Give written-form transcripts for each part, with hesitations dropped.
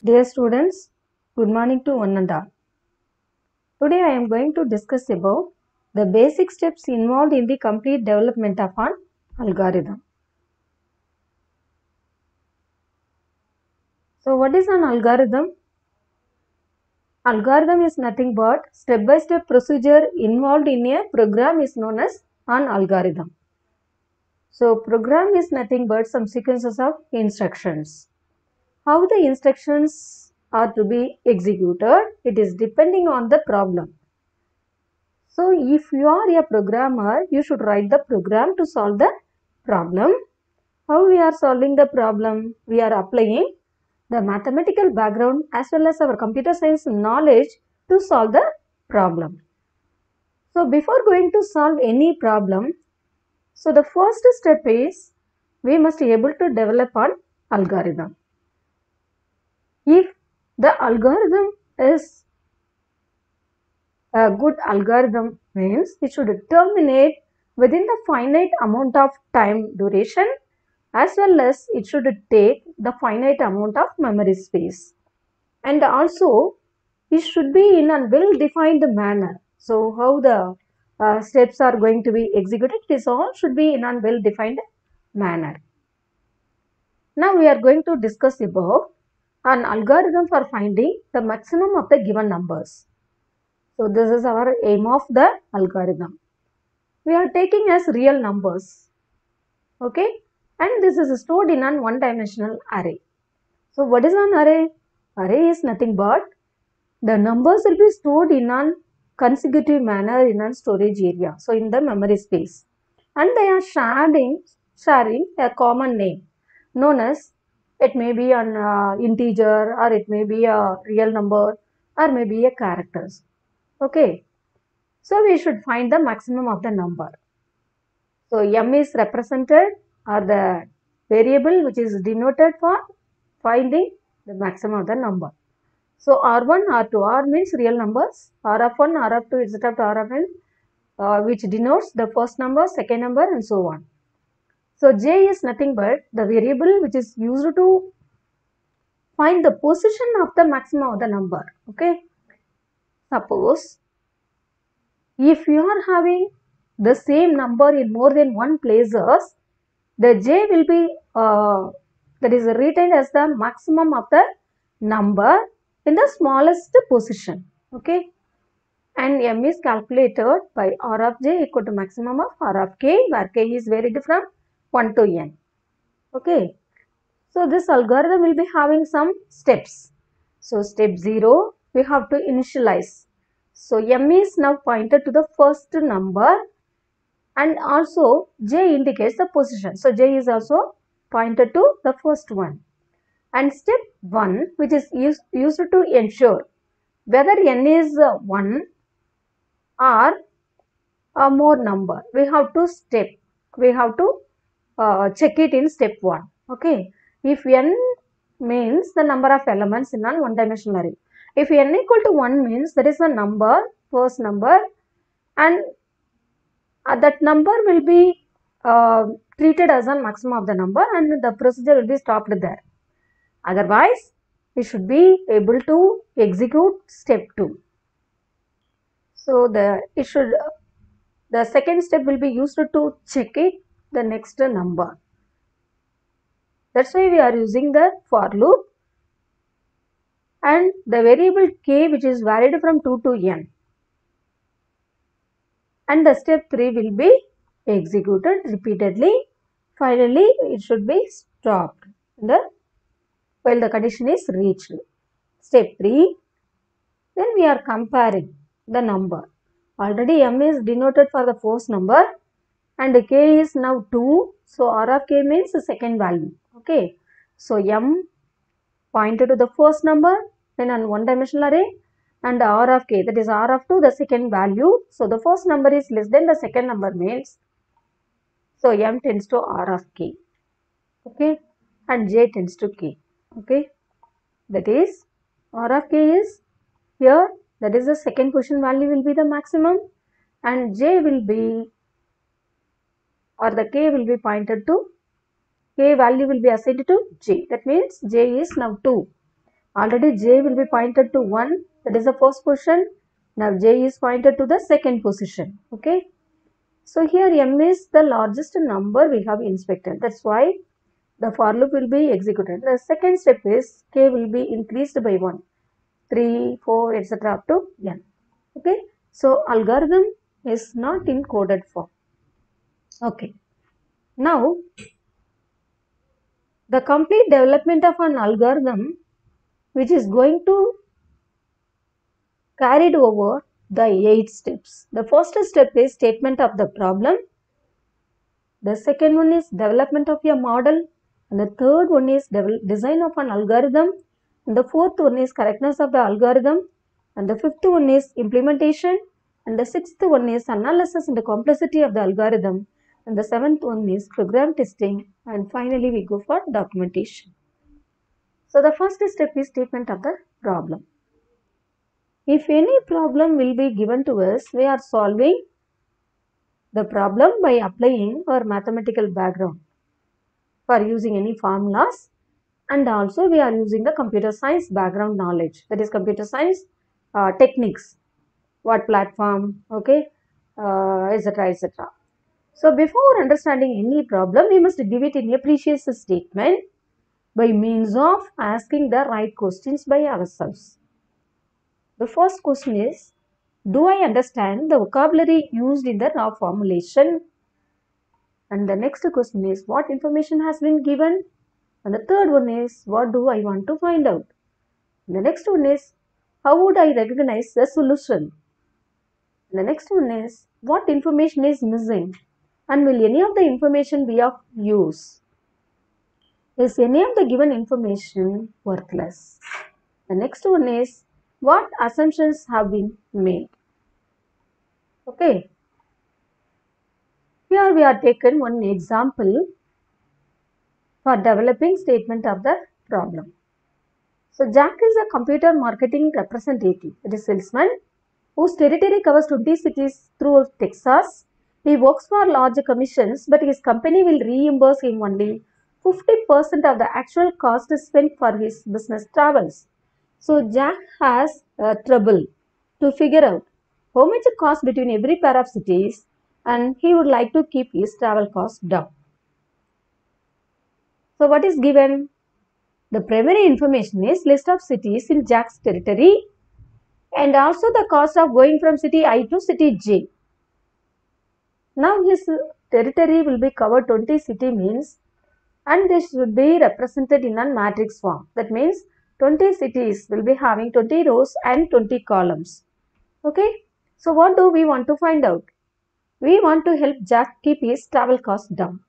Dear students, good morning to one and all. Today I am going to discuss about the basic steps involved in the complete development of an algorithm. So what is an algorithm? Algorithm is nothing but step-by-step procedure involved in a program is known as an algorithm. So program is nothing but some sequences of instructions. How the instructions are to be executed, it is depending on the problem. So if you are a programmer, you should write the program to solve the problem. How we are solving the problem? We are applying the mathematical background as well as our computer science knowledge to solve the problem. So before going to solve any problem, so the first step is we must be able to develop an algorithm. If the algorithm is a good algorithm means it should terminate within the finite amount of time duration as well as it should take the finite amount of memory space. And also it should be in a well defined manner. So how the steps are going to be executed, this all should be in a well defined manner. Now we are going to discuss about an algorithm for finding the maximum of the given numbers. So this is our aim of the algorithm. We are taking as real numbers, okay, and this is stored in an one-dimensional array. So what is an array? Array is nothing but the numbers will be stored in a consecutive manner in a storage area, so in the memory space, and they are sharing a common name known as, it may be an integer or it may be a real number or maybe a characters. Okay, so we should find the maximum of the number. So m is represented or the variable which is denoted for finding the maximum of the number. So r1, r2, r means real numbers, r of 1, r of 2, etc. to r of n, which denotes the first number, second number and so on. So j is nothing but the variable which is used to find the position of the maximum of the number. Okay, suppose if you are having the same number in more than one places, the j will be that is retained as the maximum of the number in the smallest position. Okay, and m is calculated by r of j equal to maximum of r of k, where k is varied from 1 to n. Okay, so this algorithm will be having some steps. So step 0, we have to initialize. So m is now pointed to the first number and also j indicates the position. So j is also pointed to the first one. And step 1, which is used to ensure whether n is 1 or a more number. We have to check it in step 1. Okay, if n means the number of elements in a one-dimensional array. If n equal to 1 means that is a number, first number, and that number will be treated as a maximum of the number and the procedure will be stopped there. Otherwise, we should be able to execute step 2. So the second step will be used to check it the next number. That's why we are using the for loop and the variable k which is varied from 2 to n. And the step 3 will be executed repeatedly. Finally, it should be stopped while the condition is reached. Step 3, then we are comparing the number. Already m is denoted for the first number and k is now 2. So r of k means the second value. Okay, so m pointed to the first number in a one-dimensional array and r of k, that is r of 2, the second value. So the first number is less than the second number means, so m tends to r of k. Okay, and j tends to k. Okay, that is r of k is here, that is the second position value will be the maximum, and j will be, or the k will be pointed to, k value will be assigned to j. That means j is now 2. Already J will be pointed to 1, that is the first position. Now J is pointed to the second position. Okay. So here M is the largest number we have inspected. That's why the for loop will be executed. The second step is K will be increased by 1, 3, 4, etc. up to N. Okay. So algorithm is not in coded form. Okay. Now the complete development of an algorithm which is going to carried over the 8 steps. The first step is statement of the problem. The second one is development of a model. And the third one is design of an algorithm. And the fourth one is correctness of the algorithm. And the fifth one is implementation. And the sixth one is analysis and the complexity of the algorithm. And the seventh one is program testing. And finally we go for documentation. So the first step is statement of the problem. If any problem will be given to us, we are solving the problem by applying our mathematical background for using any formulas, and also we are using the computer science background knowledge, that is computer science techniques, what platform, okay, etc. etc. So before understanding any problem, we must give it in a precise statement by means of asking the right questions by ourselves. The first question is, do I understand the vocabulary used in the raw formulation? And the next question is, what information has been given? And the third one is, what do I want to find out? And the next one is, how would I recognize the solution? And the next one is, what information is missing? And will any of the information be of use? Is any of the given information worthless? The next one is, what assumptions have been made? Okay. Here we have taken one example for developing statement of the problem. So Jack is a computer marketing representative, it is salesman, whose territory covers 20 cities throughout Texas. He works for large commissions, but his company will reimburse him only 50% of the actual cost spent for his business travels. So Jack has trouble to figure out how much it costs between every pair of cities, and he would like to keep his travel costs down. So what is given? The primary information is list of cities in Jack's territory and also the cost of going from city I to city J. Now his territory will be covered 20 city means, and this should be represented in a matrix form. That means 20 cities will be having 20 rows and 20 columns. Okay. So what do we want to find out? We want to help Jack keep his travel costs down.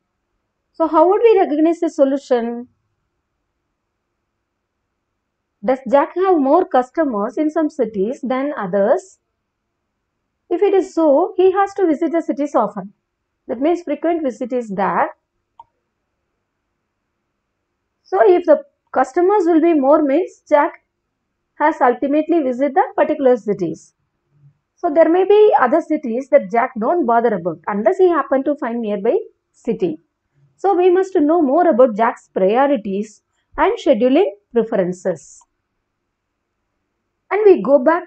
So how would we recognize the solution? Does Jack have more customers in some cities than others? If it is so, he has to visit the cities often. That means frequent visit is there. So if the customers will be more means Jack has ultimately visit the particular cities. So there may be other cities that Jack don't bother about unless he happen to find nearby city. So we must know more about Jack's priorities and scheduling preferences. And we go back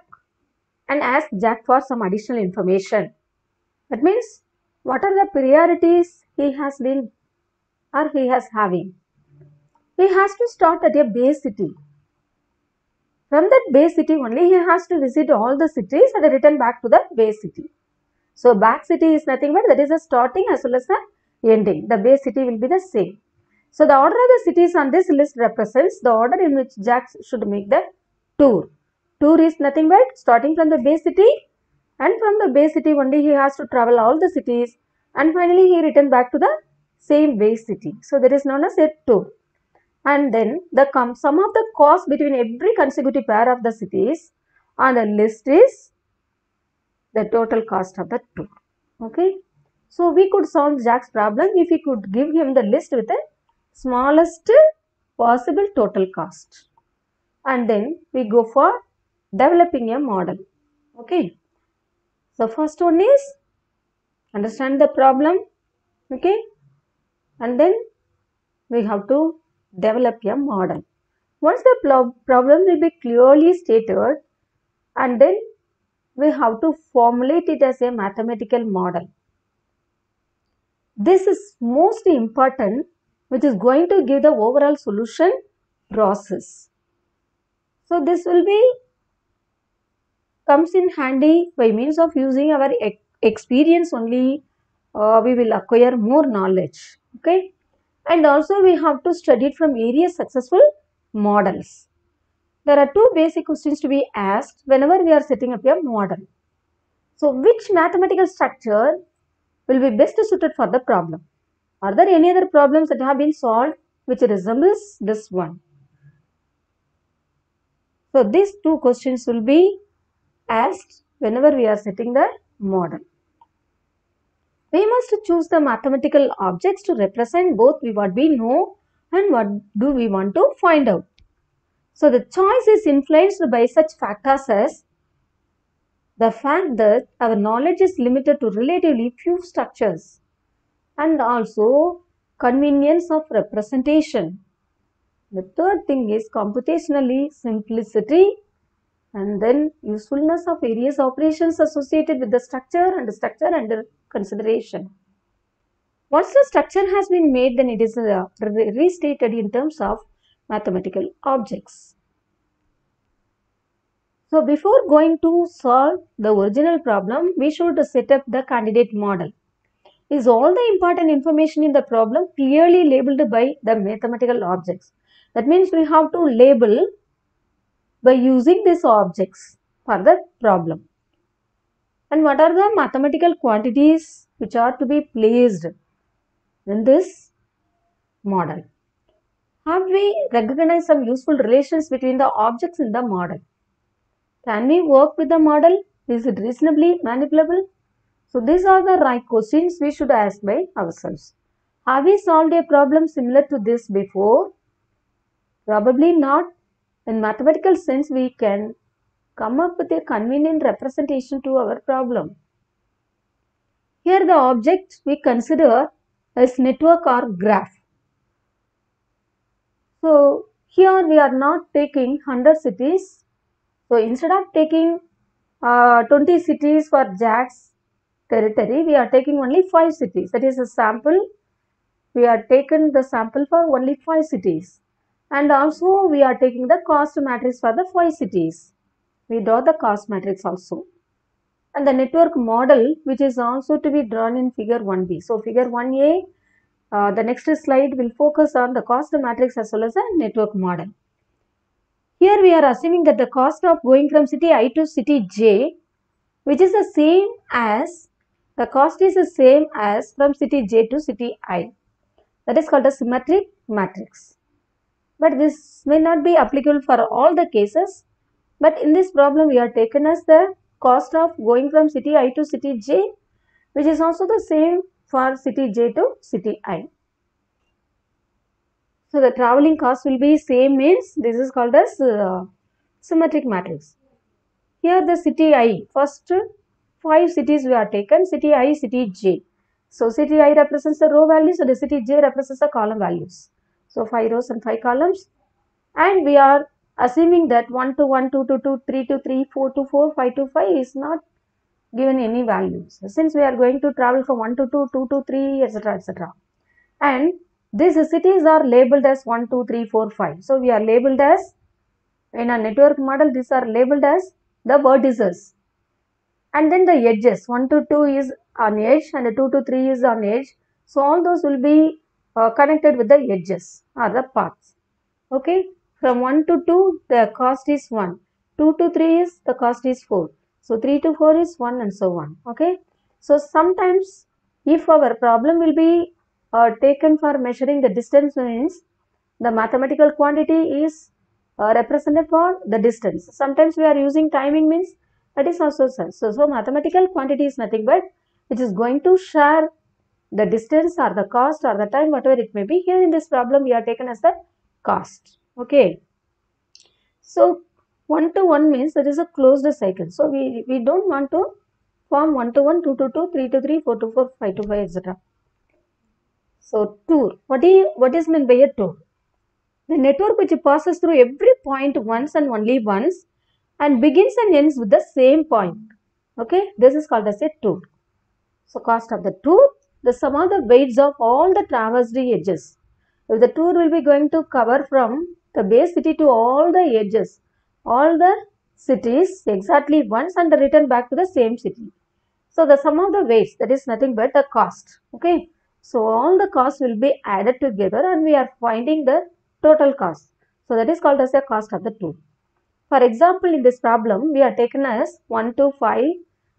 and ask Jack for some additional information. That means, what are the priorities he has been or he has having? He has to start at a base city. From that base city only he has to visit all the cities and return back to the base city. So back city is nothing but that is a starting as well as the ending. The base city will be the same. So the order of the cities on this list represents the order in which Jack should make the tour. Tour is nothing but starting from the base city, and from the base city only he has to travel all the cities, and finally he return back to the same base city. So that is known as a tour. And then the sum of the cost between every consecutive pair of the cities on the list is the total cost of the tour. Okay. So we could solve Jack's problem if we could give him the list with the smallest possible total cost. And then we go for developing a model. Okay. So first one is understand the problem. Okay. And then we have to develop a model. Once the problem will be clearly stated, and then we have to formulate it as a mathematical model. This is most important, which is going to give the overall solution process. So this will be comes in handy by means of using our experience only. We will acquire more knowledge. Okay, and also we have to study it from various successful models. There are two basic questions to be asked whenever we are setting up a model. So which mathematical structure will be best suited for the problem? Are there any other problems that have been solved which resembles this one? So these two questions will be asked whenever we are setting the model. We must choose the mathematical objects to represent both what we know and what do we want to find out. So the choice is influenced by such factors as the fact that our knowledge is limited to relatively few structures, and also convenience of representation. The third thing is computationally simplicity, and then usefulness of various operations associated with the structure under consideration. Once the structure has been made, then it is restated in terms of mathematical objects. So before going to solve the original problem, we should set up the candidate model. Is all the important information in the problem clearly labeled by the mathematical objects? That means we have to label by using these objects for the problem. And what are the mathematical quantities which are to be placed in this model? Have we recognized some useful relations between the objects in the model? Can we work with the model? Is it reasonably manipulable? So these are the right questions we should ask by ourselves. Have we solved a problem similar to this before? Probably not. In mathematical sense, we can come up with a convenient representation to our problem. Here the object we consider is network or graph. So here we are not taking 100 cities. So instead of taking 20 cities for Jack's territory, we are taking only 5 cities. That is a sample. We are taken the sample for only 5 cities. And also we are taking the cost matrix for the 5 cities. We draw the cost matrix also. And the network model, which is also to be drawn in figure 1b. So figure 1a, the next slide will focus on the cost matrix as well as the network model. Here we are assuming that the cost of going from city I to city j, which is the same as, the cost is the same as from city j to city I. That is called a symmetric matrix. But this may not be applicable for all the cases. But in this problem, we are taken as the cost of going from city I to city j, which is also the same for city j to city I. So the traveling cost will be same, means this is called as symmetric matrix. Here the city I, first 5 cities we are taken, city I, city j. So city I represents the row values and the city j represents the column values. So 5 rows and 5 columns, and we are assuming that 1 to 1, 2 to 2, 3 to 3, 4 to 4, 5 to 5 is not given any values. Since we are going to travel from 1 to 2, 2 to 3, etc., etc. And these cities are labeled as 1, 2, 3, 4, 5. So we are labeled as, in a network model, these are labeled as the vertices. And then the edges, 1 to 2 is on edge and 2 to 3 is on edge. So all those will be connected with the edges or the paths. Okay, from 1 to 2 the cost is 1, 2 to 3 is the cost is 4, so 3 to 4 is 1 and so on. Okay, so sometimes if our problem will be taken for measuring the distance, means the mathematical quantity is represented for the distance. Sometimes we are using timing, means that is also so mathematical quantity is nothing but which is going to share the distance or the cost or the time, whatever it may be. Here in this problem we are taken as the cost. Okay, so 1 to 1 means there is a closed cycle. So we don't want to form 1 to 1, 2 to 2, 3 to 3, 4 to 4, 5 to 5, etc. So tour, what is meant by a tour? The network which passes through every point once and only once and begins and ends with the same point. Okay, this is called as a tour. So cost of the tour, the sum of the weights of all the traversed edges. If the tour will be going to cover from the base city to all the edges, all the cities exactly once and return back to the same city. So the sum of the weights, that is nothing but the cost. Okay. So all the costs will be added together and we are finding the total cost. So that is called as the cost of the tour. For example, in this problem, we are taken as 1 to 5.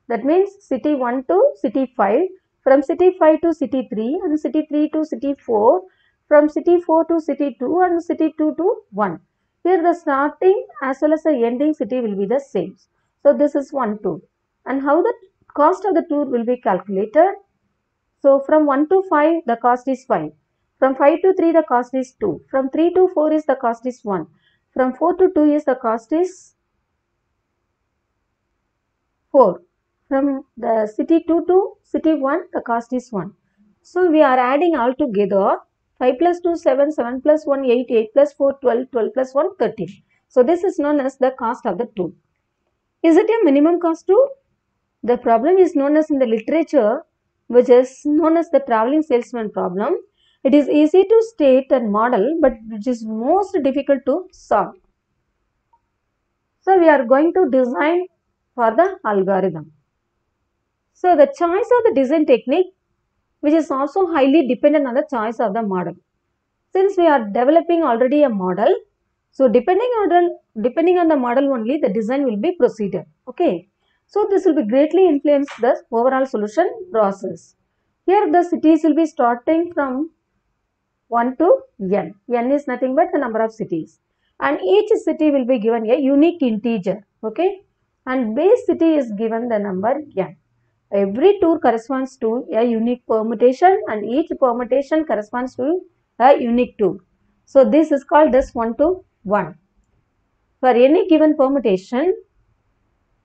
That means city 1 to city 5, from city 5 to city 3 and city 3 to city 4, from city 4 to city 2 and city 2 to 1. Here the starting as well as the ending city will be the same. So this is 1 tour. And how the cost of the tour will be calculated? So from 1 to 5 the cost is 5. From 5 to 3 the cost is 2. From 3 to 4 is the cost is 1. From 4 to 2 is the cost is 4. From the city 2 to city 1 the cost is 1. So we are adding all together 5 plus 2 7, 7 plus 1 8, 8 plus 4 12, 12 plus 1 13. So this is known as the cost of the tour. Is it a minimum cost tour? The problem is known as in the literature, which is known as the traveling salesman problem. It is easy to state and model, but it is most difficult to solve. So we are going to design for the algorithm. So the choice of the design technique, which is also highly dependent on the choice of the model. Since we are developing already a model, so depending on the model only, the design will be proceeded. Okay. So this will be greatly influence the overall solution process. Here the cities will be starting from 1 to n. N is nothing but the number of cities. And each city will be given a unique integer. Okay. And base city is given the number n. Every tour corresponds to a unique permutation and each permutation corresponds to a unique tour. So this is called as 1 to 1. For any given permutation,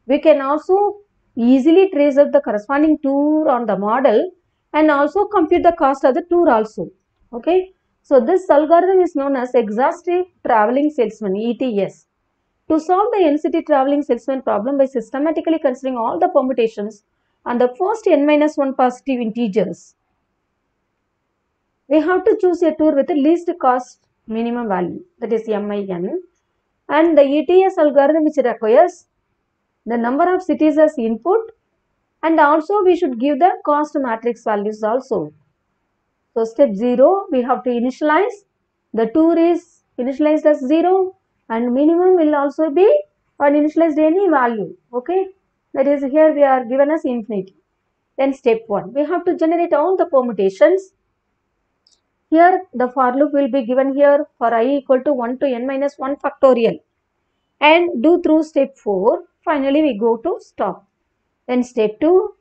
we can also easily trace out the corresponding tour on the model and also compute the cost of the tour also. Okay. So this algorithm is known as exhaustive traveling salesman, ETS. To solve the n-city traveling salesman problem by systematically considering all the permutations and the first n-1 positive integers, we have to choose a tour with the least cost minimum value, that is MIN, and the ETS algorithm which requires the number of cities as input and also we should give the cost matrix values also. So step 0, we have to initialize, the tour is initialized as 0 and minimum will also be initialized any value. Okay, that is here we are given as infinity. Then step 1, we have to generate all the permutations. Here the for loop will be given here for I equal to 1 to n-1 factorial and do through step 4. Finally we go to stop. Then step 2,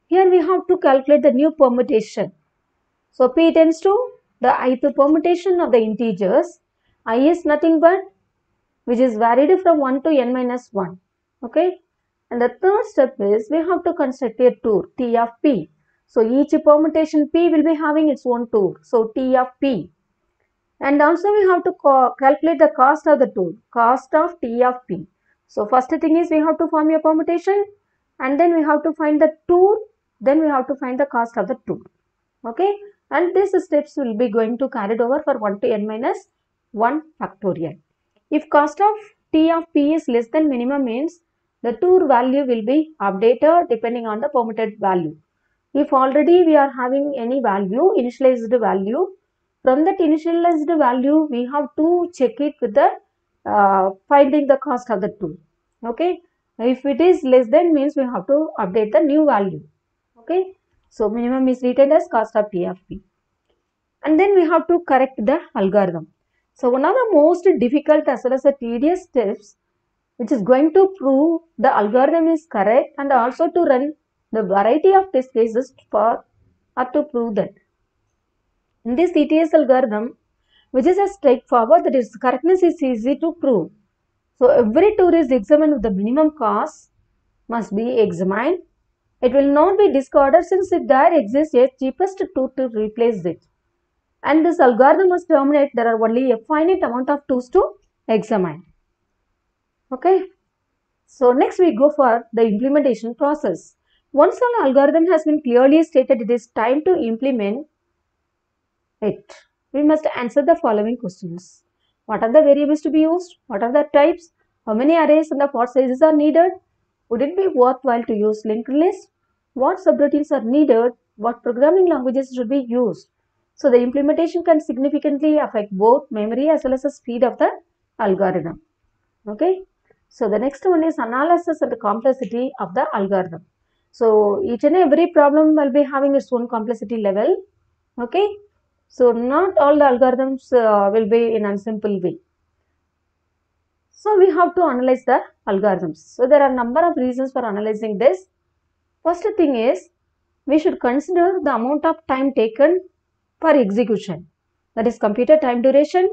here we have to calculate the new permutation. So P tends to the ith permutation of the integers. I is nothing but which is varied from 1 to n-1. Okay. And the third step is we have to construct a tour T of P. So each permutation P will be having its own tour. So T of P. And also we have to calculate the cost of the tour. Cost of T of P. So first thing is we have to form a permutation and then we have to find the tour. Then we have to find the cost of the tour. Okay. And these steps will be going to carried over for 1 to n-1 factorial. If cost of T of P is less than minimum means the tour value will be updated depending on the permitted value. If already we are having any value, initialized value, from that initialized value we have to check it with the finding the cost of the tour. Okay. If it is less than means we have to update the new value. Okay. So minimum is written as cost of T of P. And then we have to correct the algorithm. So one of the most difficult as well as the tedious steps which is going to prove the algorithm is correct and also to run the variety of test cases for or to prove that. In this ETS algorithm, which is a straightforward, that its correctness is easy to prove. So every tour is examined with the minimum cost must be examined. It will not be discarded since if there exists a cheapest tour to replace it. and this algorithm must terminate. There are only a finite amount of tools to examine. Okay. So next we go for the implementation process. Once an algorithm has been clearly stated, it is time to implement it. We must answer the following questions. What are the variables to be used? What are the types? How many arrays and of what sizes are needed? Would it be worthwhile to use linked list? What subroutines are needed? What programming languages should be used? So the implementation can significantly affect both memory as well as the speed of the algorithm. Okay. So the next one is analysis and the complexity of the algorithm. So each and every problem will be having its own complexity level. Okay. So not all the algorithms will be in a simple way. So we have to analyze the algorithms. So there are a number of reasons for analyzing this. First thing is, we should consider the amount of time taken for execution, that is computer time duration,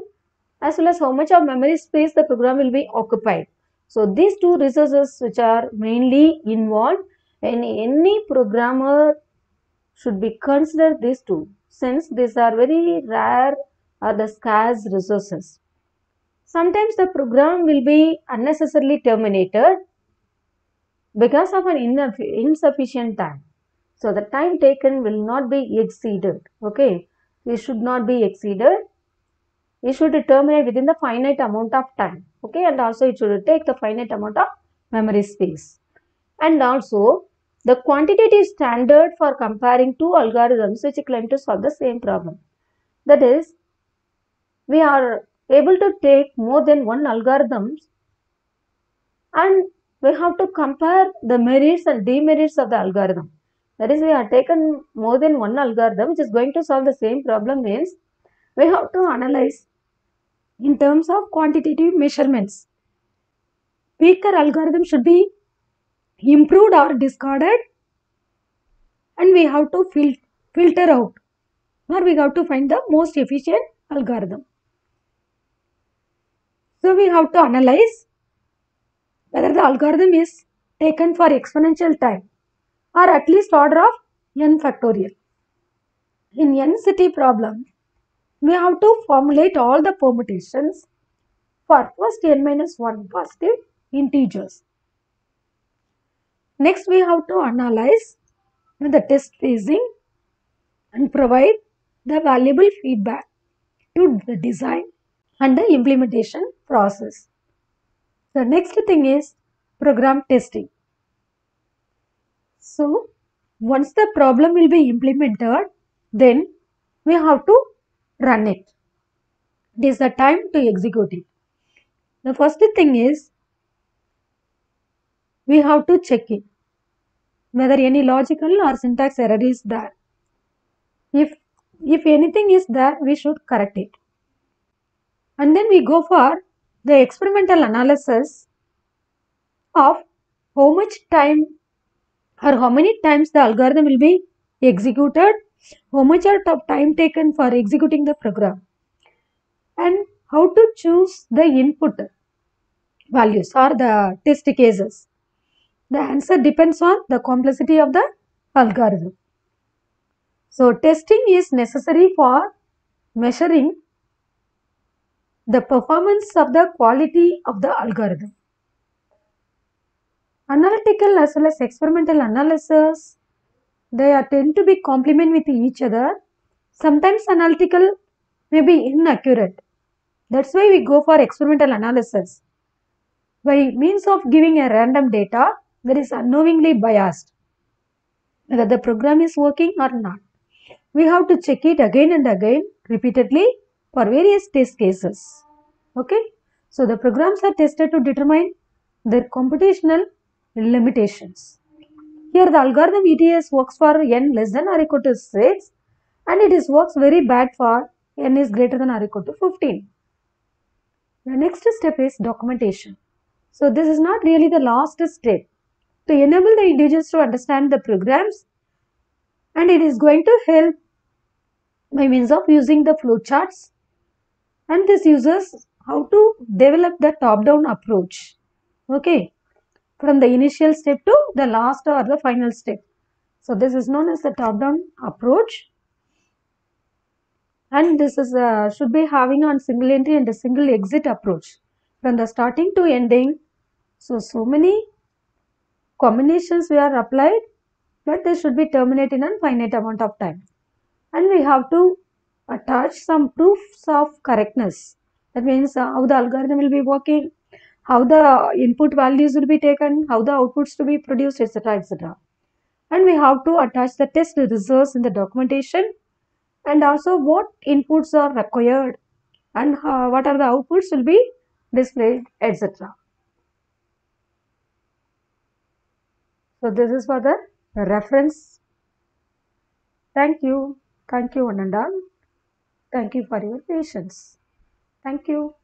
as well as how much of memory space the program will be occupied. So these two resources which are mainly involved, and any programmer should be considered these two, since these are very rare or the scarce resources. Sometimes the program will be unnecessarily terminated because of an insufficient time. So the time taken will not be exceeded. Okay, it should not be exceeded. It should terminate within the finite amount of time. Okay, and also it should take the finite amount of memory space. And also the quantitative standard for comparing two algorithms which claim to solve the same problem. That is, we are able to take more than one algorithm and we have to compare the merits and demerits of the algorithm. That is, we have taken more than one algorithm which is going to solve the same problem, means we have to analyze in terms of quantitative measurements. Weaker algorithm should be improved or discarded, and we have to filter out, or we have to find the most efficient algorithm. So we have to analyze whether the algorithm is taken for exponential time or at least order of n factorial. In n-city problem, we have to formulate all the permutations for first n-1 positive integers. Next, we have to analyze the test phasing and provide the valuable feedback to the design and the implementation process. The next thing is program testing. So, once the problem will be implemented, then we have to run it. It is the time to execute it. The first thing is, we have to check it whether any logical or syntax error is there. If anything is there, we should correct it. And then we go for the experimental analysis of how much time or how many times the algorithm will be executed, how much of time taken for executing the program, and how to choose the input values or the test cases. The answer depends on the complexity of the algorithm. So testing is necessary for measuring the performance of the quality of the algorithm. Analytical as well as experimental analysis, they tend to be complement with each other. Sometimes analytical may be inaccurate. That's why we go for experimental analysis. By means of giving a random data, that is unknowingly biased, whether the program is working or not. We have to check it again and again repeatedly for various test cases. Okay, so the programs are tested to determine their computational limitations. Here the algorithm ETS works for n less than or equal to 6, and it works very bad for n is greater than or equal to 15. The next step is documentation. So this is not really the last step. To enable the individuals to understand the programs, and it is going to help by means of using the flowcharts, and this uses how to develop the top-down approach. Okay, from the initial step to the last or the final step. So this is known as the top-down approach. and this is should be having on single entry and a single exit approach from the starting to ending. So many combinations we are applied, but they should be terminated in a finite amount of time, and we have to attach some proofs of correctness. That means how the algorithm will be working, how the input values will be taken, how the outputs to be produced, etc., etc. And we have to attach the test results in the documentation, and also what inputs are required, and what are the outputs will be displayed, etc. So this is for the reference. Thank you. Thank you, one and all. Thank you for your patience. Thank you.